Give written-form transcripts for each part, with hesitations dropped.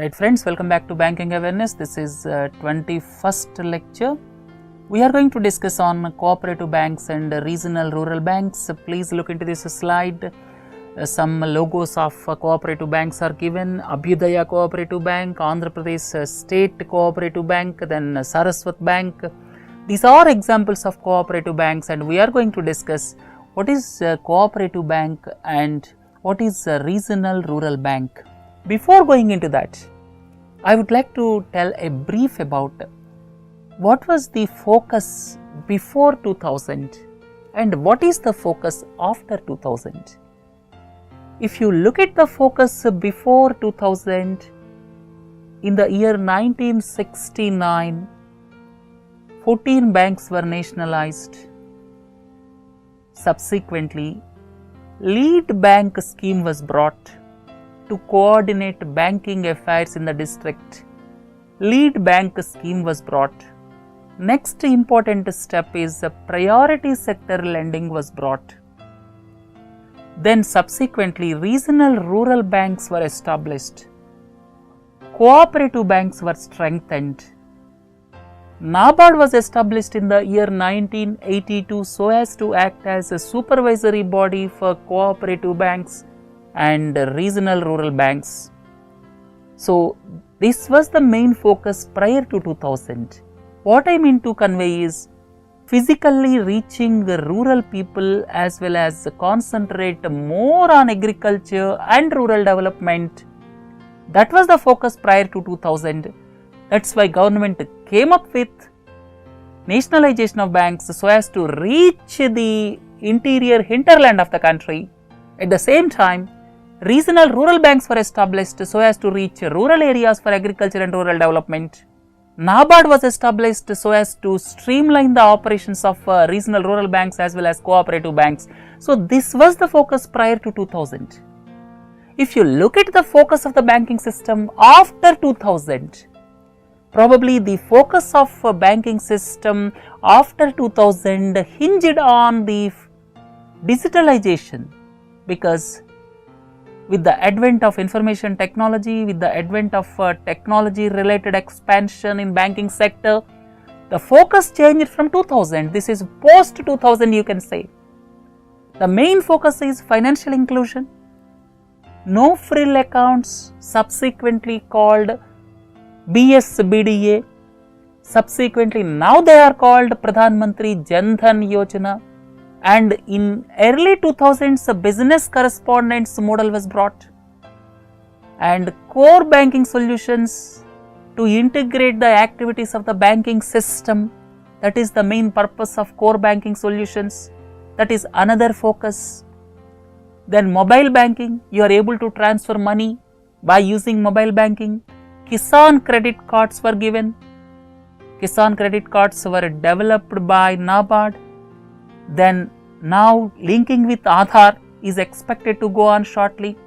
Right friends, welcome back to Banking Awareness. This is 21st lecture. We are going to discuss on cooperative banks and regional rural banks. Please look into this slide. Some logos of cooperative banks are given. Abhyudaya Cooperative Bank, Andhra Pradesh State Cooperative Bank, then Saraswat Bank. These are examples of cooperative banks, and we are going to discuss what is a cooperative bank and what is a regional rural bank. Before going into that, I would like to tell a brief about what was the focus before 2000 and what is the focus after 2000. If you look at the focus before 2000, in the year 1969, 14 banks were nationalized. Subsequently, lead bank scheme was brought to coordinate banking affairs in the district. Lead bank scheme was brought. Next important step is priority sector lending was brought. Then subsequently regional rural banks were established. Cooperative banks were strengthened. NABARD was established in the year 1982 so as to act as a supervisory body for cooperative banks and regional rural banks. So this was the main focus prior to 2000. What I mean to convey is physically reaching the rural people as well as concentrate more on agriculture and rural development. That was the focus prior to 2000. That's why government came up with nationalization of banks so as to reach the interior hinterland of the country. At the same time, regional rural banks were established so as to reach rural areas for agriculture and rural development. NABARD was established so as to streamline the operations of regional rural banks as well as cooperative banks. So this was the focus prior to 2000. If you look at the focus of the banking system after 2000, probably the focus of banking system after 2000 hinged on the digitalization, because with the advent of information technology, with the advent of technology related expansion in banking sector, the focus changed from 2000. This is post 2000, you can say. The main focus is financial inclusion. No frill accounts, subsequently called BSBDA. Subsequently now they are called Pradhan Mantri Jan Dhan Yojana. And in early 2000s, a business correspondence model was brought, and core banking solutions to integrate the activities of the banking system. That is the main purpose of core banking solutions. That is another focus. Then mobile banking, you are able to transfer money by using mobile banking. Kisan credit cards were given. Kisan credit cards were developed by NABARD. Then now linking with Aadhaar is expected to go on shortly.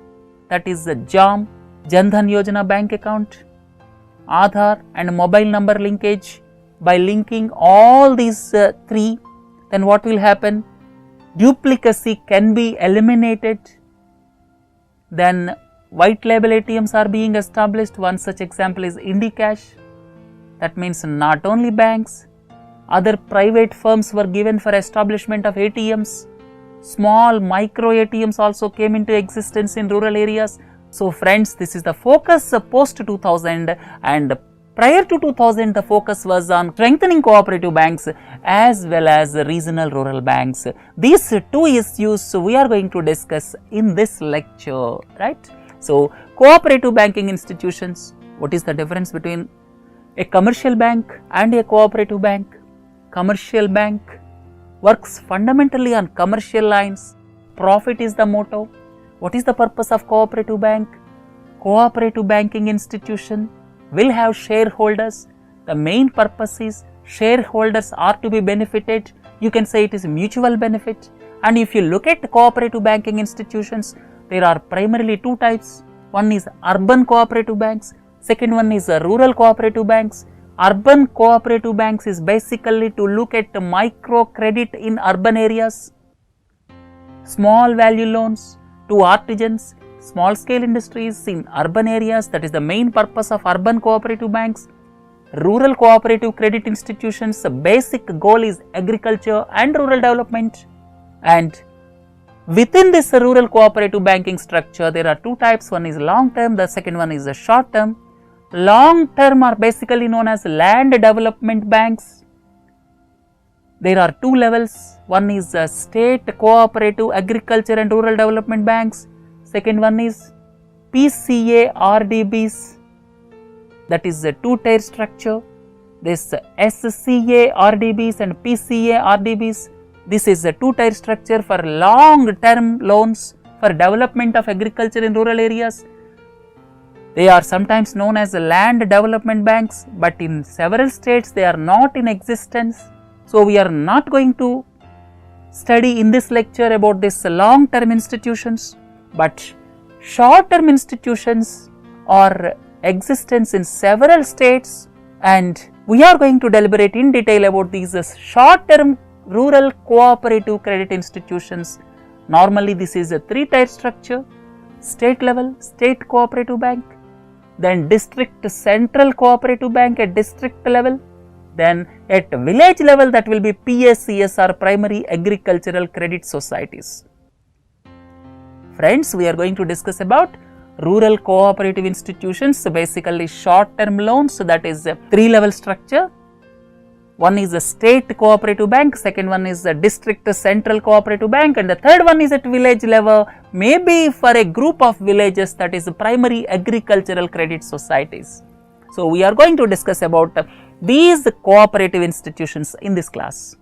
That is the JAM, Jan Dhan Yojana bank account, Aadhaar and mobile number linkage. By linking all these three, then what will happen? Duplicacy can be eliminated. Then white label ATMs are being established. One such example is IndiCash. That means not only banks, other private firms were given for establishment of ATMs. Small micro ATMs also came into existence in rural areas. So friends, this is the focus post 2000, and prior to 2000 the focus was on strengthening cooperative banks as well as regional rural banks. These two issues we are going to discuss in this lecture, right? So cooperative banking institutions, what is the difference between a commercial bank and a cooperative bank? Commercial bank works fundamentally on commercial lines. Profit is the motto. What is the purpose of cooperative bank? Cooperative banking institution will have shareholders. The main purpose is shareholders are to be benefited. You can say it is mutual benefit. And if you look at cooperative banking institutions, there are primarily two types. One is urban cooperative banks. Second one is rural cooperative banks. Urban cooperative banks is basically to look at micro credit in urban areas, small value loans to artisans, small scale industries in urban areas, that is the main purpose of urban cooperative banks. Rural cooperative credit institutions, the basic goal is agriculture and rural development. And within this rural cooperative banking structure, there are two types. One is long term, the second one is short term. Long term are basically known as land development banks. There are two levels. One is state cooperative agriculture and rural development banks. Second one is PCA RDBs. That is a two-tier structure. This SCA RDBs and PCA RDBs. This is a two-tier structure for long-term loans for development of agriculture in rural areas. They are sometimes known as land development banks, but in several states they are not in existence. So we are not going to study in this lecture about this long-term institutions, but short-term institutions are existence in several states, and we are going to deliberate in detail about these short-term rural cooperative credit institutions. Normally this is a three-tier structure: state level, state cooperative bank, then district central cooperative bank at district level, then at village level that will be PSCS or primary agricultural credit societies. Friends, we are going to discuss about rural cooperative institutions, so basically short term loans, so that is a three-level structure. One is a state cooperative bank, second one is a district central cooperative bank, and the third one is at village level, maybe for a group of villages, that is primary agricultural credit societies. So we are going to discuss about these cooperative institutions in this class,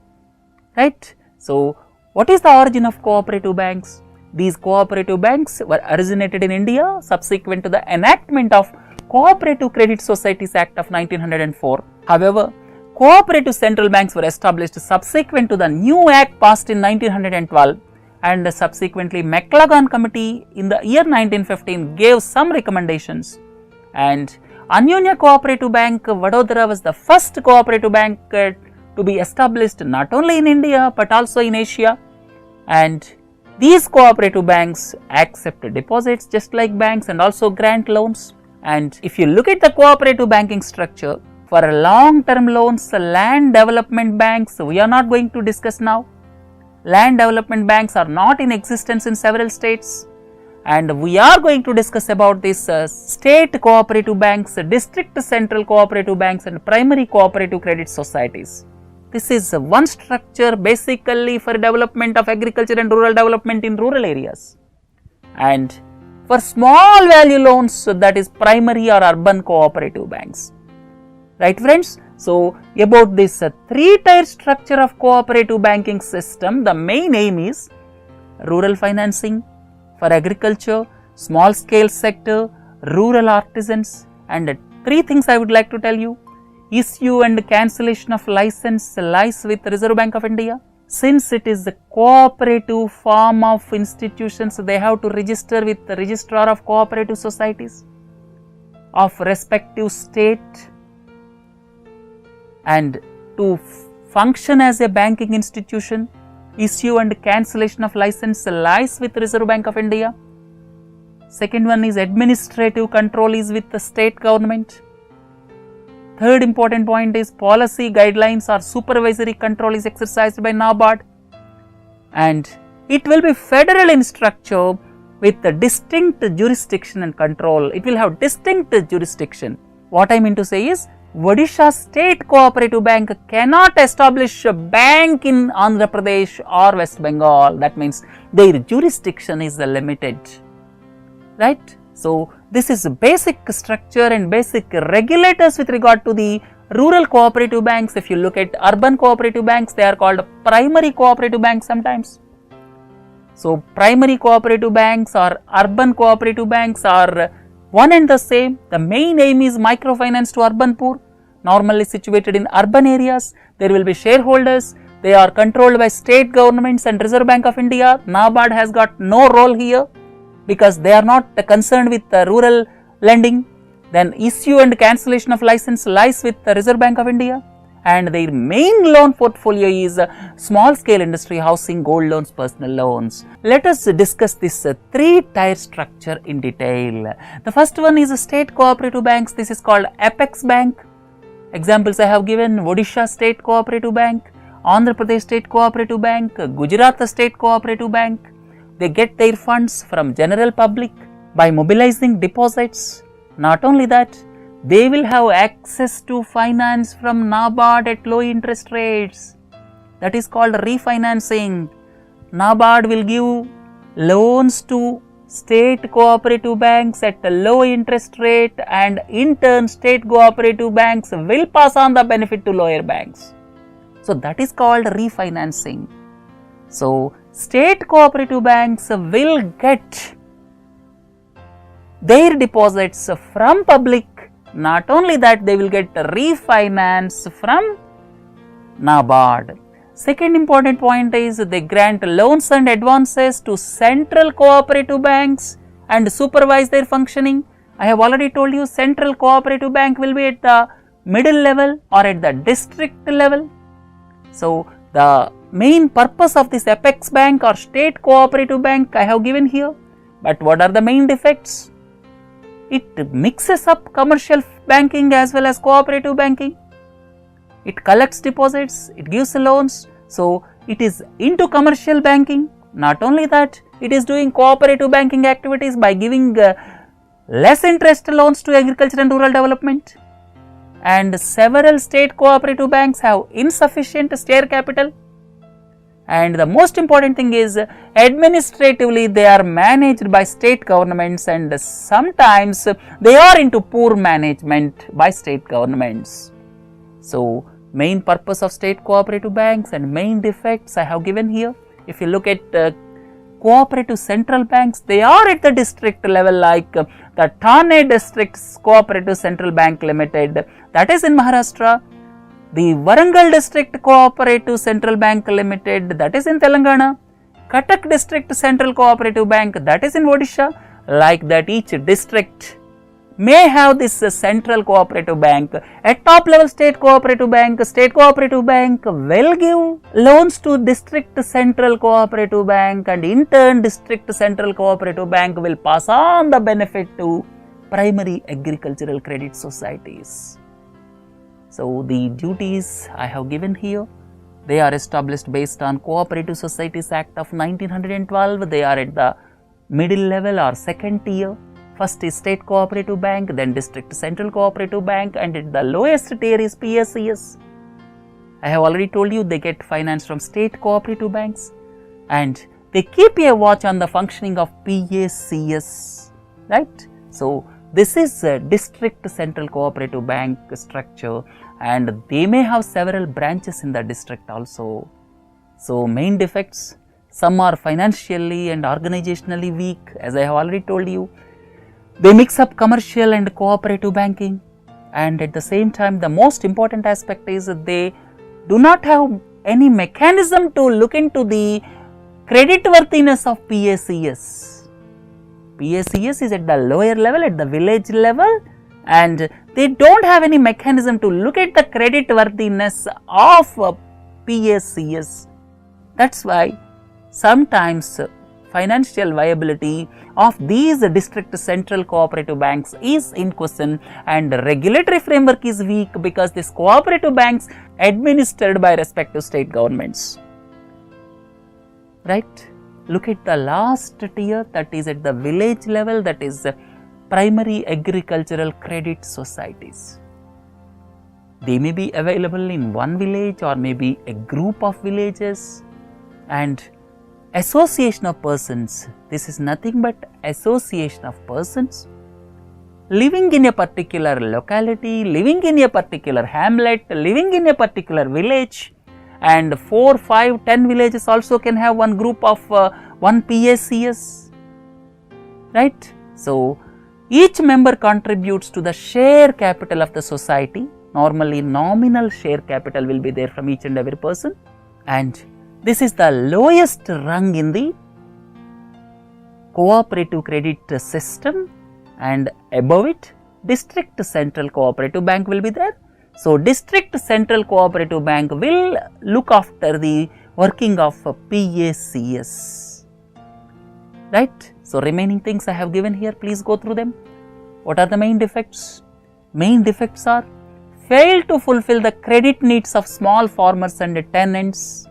right? So what is the origin of cooperative banks? These cooperative banks were originated in India subsequent to the enactment of Cooperative Credit Societies Act of 1904. However, cooperative central banks were established subsequent to the new act passed in 1912, and subsequently McLagan Committee in the year 1915 gave some recommendations, and Anyanya Cooperative Bank, Vadodara was the first cooperative bank to be established not only in India but also in Asia, and these cooperative banks accept deposits just like banks and also grant loans. And if you look at the cooperative banking structure, for long-term loans, land development banks, we are not going to discuss now. Land development banks are not in existence in several states, and we are going to discuss about this state cooperative banks, district central cooperative banks, and primary cooperative credit societies. This is one structure basically for development of agriculture and rural development in rural areas. And for small value loans, that is primary or urban cooperative banks. Right, friends? So about this three-tier structure of cooperative banking system, the main aim is rural financing for agriculture, small scale sector, rural artisans, and three things I would like to tell you. Issue and cancellation of license lies with Reserve Bank of India. Since it is a cooperative form of institutions, they have to register with the registrar of cooperative societies of respective state, and to function as a banking institution, issue and cancellation of license lies with Reserve Bank of India. Second one is administrative control is with the state government. Third important point is policy guidelines or supervisory control is exercised by NABARD, and it will be federal in structure with the distinct jurisdiction and control. It will have distinct jurisdiction. What I mean to say is, Odisha State Cooperative Bank cannot establish a bank in Andhra Pradesh or West Bengal. That means their jurisdiction is limited, right? So this is basic structure and basic regulators with regard to the rural cooperative banks. If you look at urban cooperative banks, they are called primary cooperative banks sometimes. So primary cooperative banks or urban cooperative banks are one and the same. The main aim is microfinance to urban poor, normally situated in urban areas. There will be shareholders. They are controlled by state governments and Reserve Bank of India. NABARD has got no role here, because they are not concerned with rural lending. Then issue and cancellation of license lies with the Reserve Bank of India, and their main loan portfolio is small scale industry, housing, gold loans, personal loans. Let us discuss this three-tier structure in detail. The first one is state cooperative banks. This is called Apex Bank. Examples I have given: Odisha State Cooperative Bank, Andhra Pradesh State Cooperative Bank, Gujarat State Cooperative Bank. They get their funds from general public by mobilizing deposits. Not only that, they will have access to finance from NABARD at low interest rates. That is called refinancing. NABARD will give loans to state cooperative banks at a low interest rate, and in turn state cooperative banks will pass on the benefit to lower banks. So that is called refinancing. So state cooperative banks will get their deposits from public. Not only that, they will get refinance from NABARD. Second important point is they grant loans and advances to central cooperative banks and supervise their functioning. I have already told you central cooperative bank will be at the middle level or at the district level. So the main purpose of this Apex Bank or state cooperative bank I have given here. But what are the main defects? It mixes up commercial banking as well as cooperative banking. It collects deposits, it gives loans, so it is into commercial banking. Not only that, it is doing cooperative banking activities by giving less interest loans to agriculture and rural development. And several state cooperative banks have insufficient share capital. And the most important thing is, administratively they are managed by state governments, and sometimes they are into poor management by state governments. So main purpose of state cooperative banks and main defects I have given here. If you look at cooperative central banks, they are at the district level, like the Thane District's Cooperative Central Bank Limited, that is in Maharashtra. The Warangal District Cooperative Central Bank Limited, that is in Telangana. Cuttack District Central Cooperative Bank, that is in Odisha. Like that, each district may have this central cooperative bank. At top level state cooperative bank will give loans to district central cooperative bank, and in turn district central cooperative bank will pass on the benefit to primary agricultural credit societies. So the duties I have given here, they are established based on Cooperative Societies Act of 1912. They are at the middle level or second tier. First is state cooperative bank, then district central cooperative bank, and at the lowest tier is PSCS. I have already told you they get finance from state cooperative banks, and they keep a watch on the functioning of PSCS, right? So this is a district central cooperative bank structure, and they may have several branches in the district also. So main defects, some are financially and organizationally weak, as I have already told you. They mix up commercial and cooperative banking, and at the same time the most important aspect is that they do not have any mechanism to look into the creditworthiness of PSCS. PSCS is at the lower level, at the village level, and they don't have any mechanism to look at the creditworthiness of PSCS. That's why sometimes financial viability of these district central cooperative banks is in question, and regulatory framework is weak because these cooperative banks administered by respective state governments. Right? Look at the last tier, that is at the village level, that is primary agricultural credit societies. They may be available in one village or maybe a group of villages, and association of persons. This is nothing but association of persons living in a particular locality, living in a particular hamlet, living in a particular village, and 4, 5, 10 villages also can have one group of one PSCS, right? So each member contributes to the share capital of the society. Normally nominal share capital will be there from each and every person, and this is the lowest rung in the cooperative credit system, and above it district central cooperative bank will be there. So, District Central Cooperative Bank will look after the working of PACS, right. So, remaining things I have given here, please go through them. What are the main defects? Main defects are fail to fulfill the credit needs of small farmers and tenants,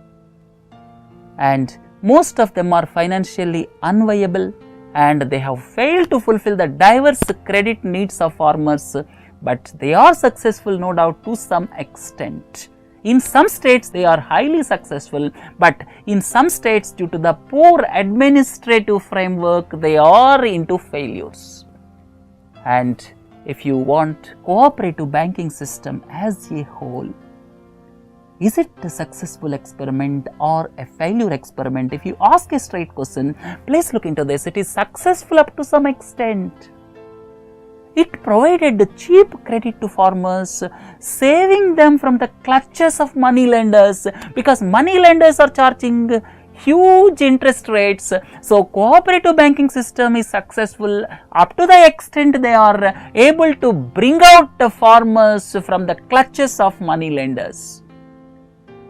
and most of them are financially unviable, and they have failed to fulfill the diverse credit needs of farmers, but they are successful no doubt to some extent. In some states they are highly successful, but in some states due to the poor administrative framework they are into failures. And if you want cooperative banking system as a whole, is it a successful experiment or a failure experiment? If you ask a straight question, please look into this. It is successful up to some extent. It provided cheap credit to farmers, saving them from the clutches of money lenders, because money lenders are charging huge interest rates. So, cooperative banking system is successful up to the extent they are able to bring out the farmers from the clutches of money lenders.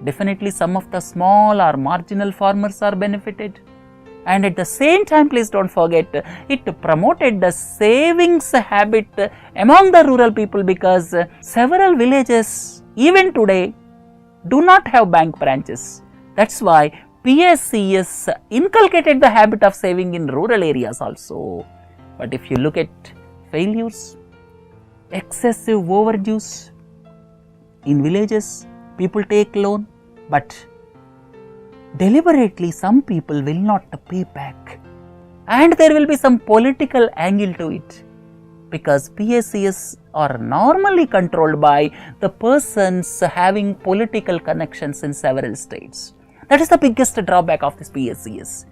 Definitely some of the small or marginal farmers are benefited. And at the same time, please don't forget, it promoted the savings habit among the rural people, because several villages even today do not have bank branches. That's why PSCS inculcated the habit of saving in rural areas also. But if you look at failures, excessive overdues in villages, people take loan, but deliberately some people will not pay back, and there will be some political angle to it, because PSCS are normally controlled by the persons having political connections in several states. That is the biggest drawback of this PSCS.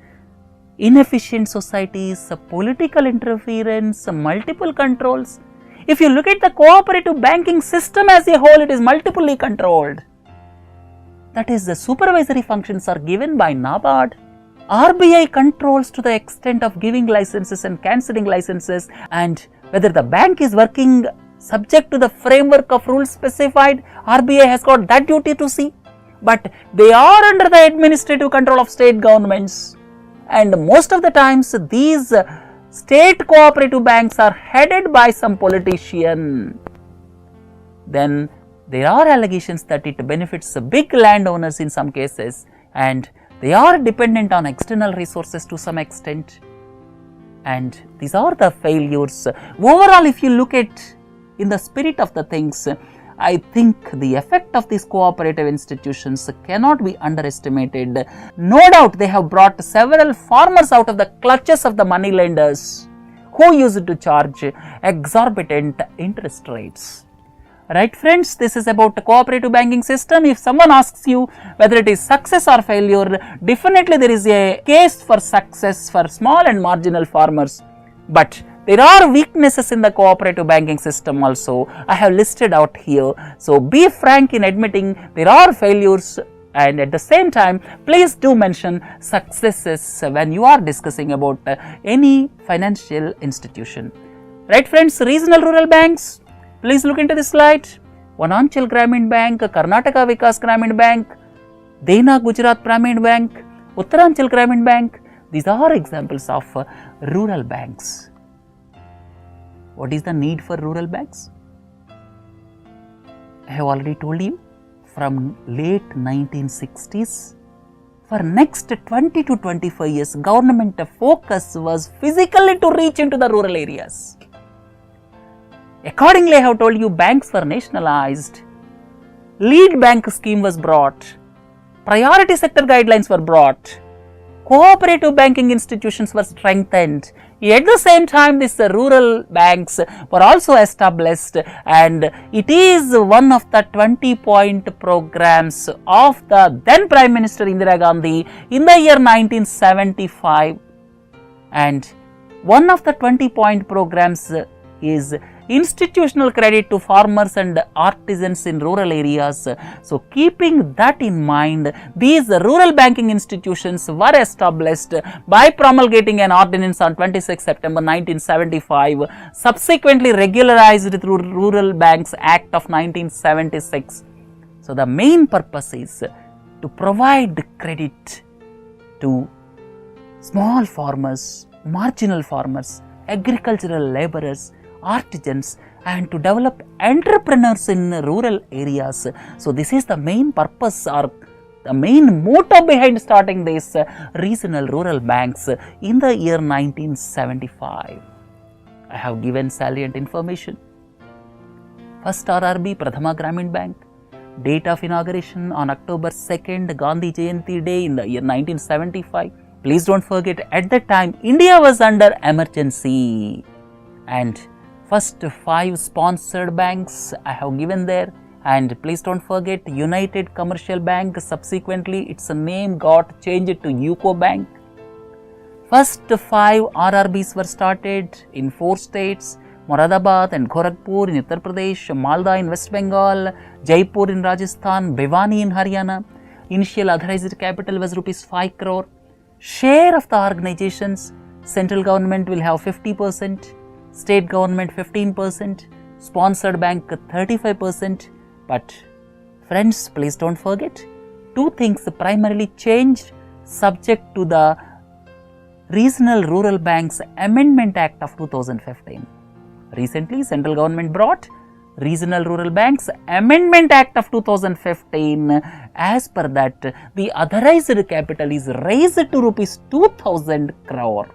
Inefficient societies, political interference, multiple controls. If you look at the cooperative banking system as a whole, it is multiply controlled. That is, the supervisory functions are given by NABARD. RBI controls to the extent of giving licenses and cancelling licenses, and whether the bank is working subject to the framework of rules specified, RBI has got that duty to see. But they are under the administrative control of state governments, and most of the times these state cooperative banks are headed by some politician. Then there are allegations that it benefits big landowners in some cases, and they are dependent on external resources to some extent. And these are the failures. Overall, if you look at in the spirit of the things, I think the effect of these cooperative institutions cannot be underestimated. No doubt they have brought several farmers out of the clutches of the money lenders who used to charge exorbitant interest rates. Right friends, this is about the cooperative banking system. If someone asks you whether it is success or failure, definitely there is a case for success for small and marginal farmers. But there are weaknesses in the cooperative banking system also. I have listed out here. So be frank in admitting there are failures, and at the same time, please do mention successes when you are discussing about any financial institution. Right friends, regional rural banks. Please look into this slide. Vananchal Gramin Bank, Karnataka Vikas Gramin Bank, Dena Gujarat Gramin Bank, Uttaranchal Gramin Bank. These are examples of rural banks. What is the need for rural banks? I have already told you, from late 1960s, for next 20 to 25 years, government focus was physically to reach into the rural areas. Accordingly, I have told you, banks were nationalized, lead bank scheme was brought, priority sector guidelines were brought, cooperative banking institutions were strengthened. At the same time, these rural banks were also established, and it is one of the 20-point programs of the then Prime Minister Indira Gandhi in the year 1975. And one of the 20-point programs is institutional credit to farmers and artisans in rural areas. So keeping that in mind, these rural banking institutions were established by promulgating an ordinance on 26 September 1975, subsequently regularized through Rural Banks Act of 1976. So the main purpose is to provide credit to small farmers, marginal farmers, agricultural laborers, artisans, and to develop entrepreneurs in rural areas. So this is the main purpose or the main motto behind starting these regional rural banks in the year 1975. I have given salient information. First RRB, Prathama Gramin Bank. Date of inauguration on October 2nd, Gandhi Jayanti Day in the year 1975. Please don't forget, at that time India was under emergency, and first 5 sponsored banks I have given there. And please don't forget, United Commercial Bank, subsequently its name got changed to UCO Bank. First 5 RRBs were started in 4 states, Moradabad and Gorakhpur in Uttar Pradesh, Malda in West Bengal, Jaipur in Rajasthan, Bhiwani in Haryana. Initial authorized capital was rupees 5 crore. Share of the organizations, central government will have 50%, state government 15%, sponsored bank 35%. But friends, please don't forget, 2 things primarily changed subject to the Regional Rural Banks Amendment Act of 2015. Recently, central government brought Regional Rural Banks Amendment Act of 2015. As per that, the authorized capital is raised to rupees 2000 crore.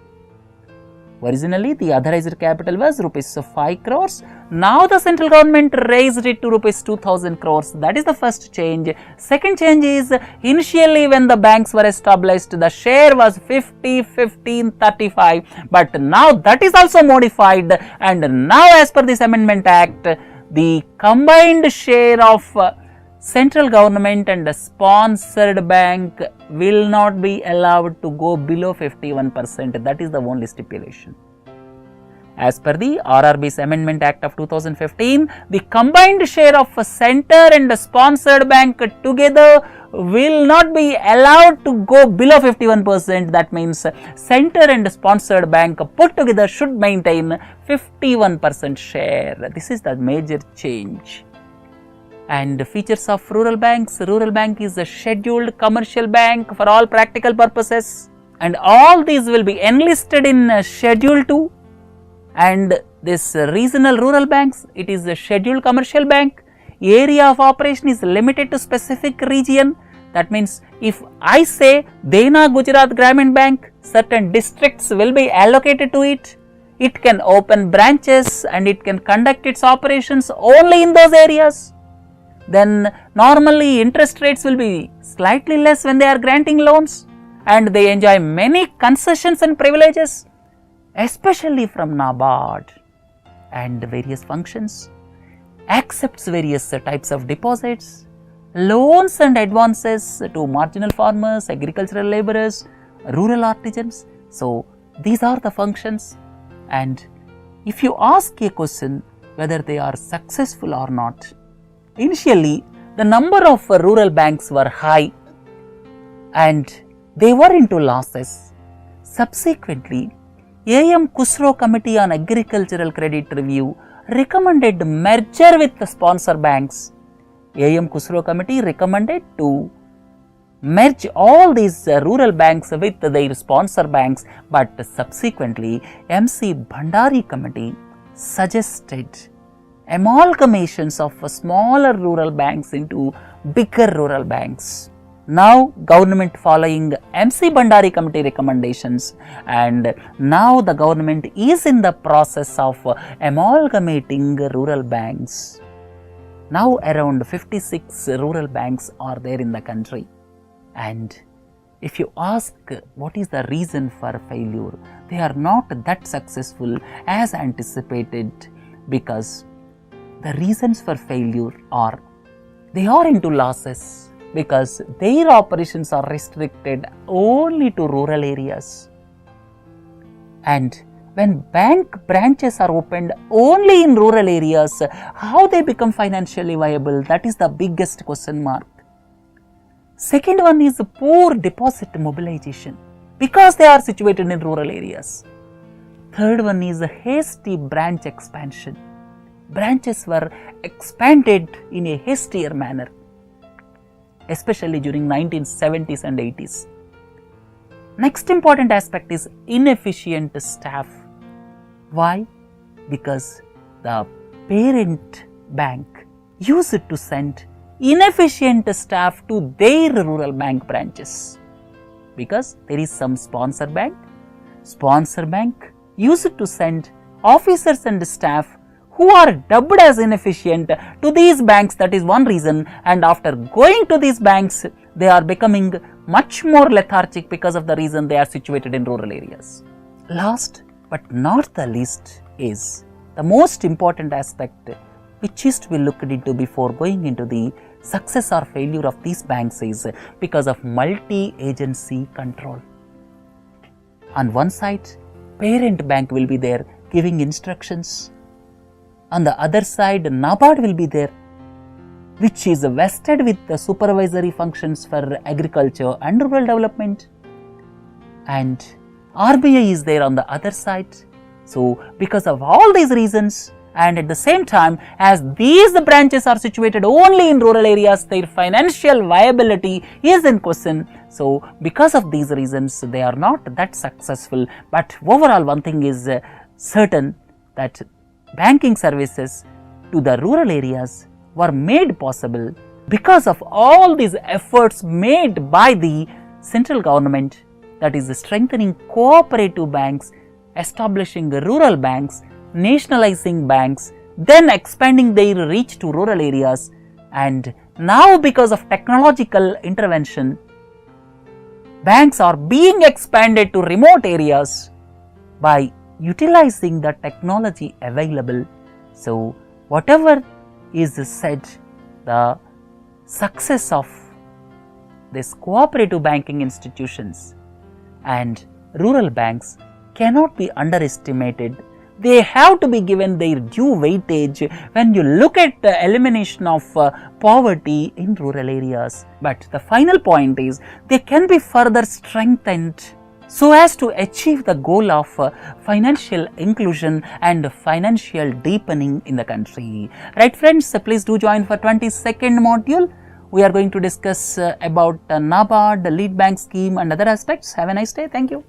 Originally, the authorized capital was rupees 5 crores. Now, the central government raised it to rupees 2000 crores. That is the first change. Second change is, initially when the banks were established, the share was 50, 15, 35. But now that is also modified. And now, as per this Amendment Act, the combined share of central government and the sponsored bank will not be allowed to go below 51%. That is the only stipulation. As per the RRB's Amendment Act of 2015, the combined share of a center and a sponsored bank together will not be allowed to go below 51%. That means center and sponsored bank put together should maintain 51% share. This is the major change. And features of rural banks. Rural bank is a scheduled commercial bank for all practical purposes, and all these will be enlisted in Schedule 2. And this regional rural banks, it is a scheduled commercial bank. Area of operation is limited to specific region. That means if I say Dena Gujarat Gramin Bank, certain districts will be allocated to it. It can open branches and it can conduct its operations only in those areas. Then normally interest rates will be slightly less when they are granting loans, and they enjoy many concessions and privileges, especially from NABARD. And various functions, accepts various types of deposits, loans and advances to marginal farmers, agricultural laborers, rural artisans. So these are the functions. And if you ask a question whether they are successful or not, initially the number of rural banks were high and they were into losses. Subsequently, A.M. Khusro Committee on Agricultural Credit Review recommended merger with the sponsor banks. A.M. Khusro Committee recommended to merge all these rural banks with their sponsor banks, but subsequently M.C. Bhandari Committee suggested amalgamations of smaller rural banks into bigger rural banks. Now government following M.C. Bhandari Committee recommendations, and now the government is in the process of amalgamating rural banks. Now around 56 rural banks are there in the country. And if you ask what is the reason for failure, they are not that successful as anticipated, because the reasons for failure are they are into losses because their operations are restricted only to rural areas. And when bank branches are opened only in rural areas, how they become financially viable? That is the biggest question mark. Second one is poor deposit mobilization because they are situated in rural areas. Third one is a hasty branch expansion. Branches were expanded in a hastier manner, especially during 1970s and 80s. Next important aspect is inefficient staff. Why? Because the parent bank used to send inefficient staff to their rural bank branches. Because there is some sponsor bank used to send officers and staff who are dubbed as inefficient to these banks. That is one reason, and after going to these banks, they are becoming much more lethargic because of the reason they are situated in rural areas. Last but not the least is the most important aspect which is to be looked into before going into the success or failure of these banks is because of multi-agency control. On one side, parent bank will be there giving instructions. On the other side, NABARD will be there, which is vested with the supervisory functions for agriculture and rural development. And RBI is there on the other side. So, because of all these reasons, and at the same time, as these branches are situated only in rural areas, their financial viability is in question. So, because of these reasons, they are not that successful. But overall, one thing is certain, that banking services to the rural areas were made possible because of all these efforts made by the central government, that is strengthening cooperative banks, establishing rural banks, nationalizing banks, then expanding their reach to rural areas, and now because of technological intervention, banks are being expanded to remote areas by utilizing the technology available. So, whatever is said, the success of these cooperative banking institutions and rural banks cannot be underestimated. They have to be given their due weightage when you look at the elimination of poverty in rural areas. But the final point is, they can be further strengthened so as to achieve the goal of financial inclusion and financial deepening in the country. Right friends, please do join for 22nd module. We are going to discuss about NABARD, the lead bank scheme and other aspects. Have a nice day. Thank you.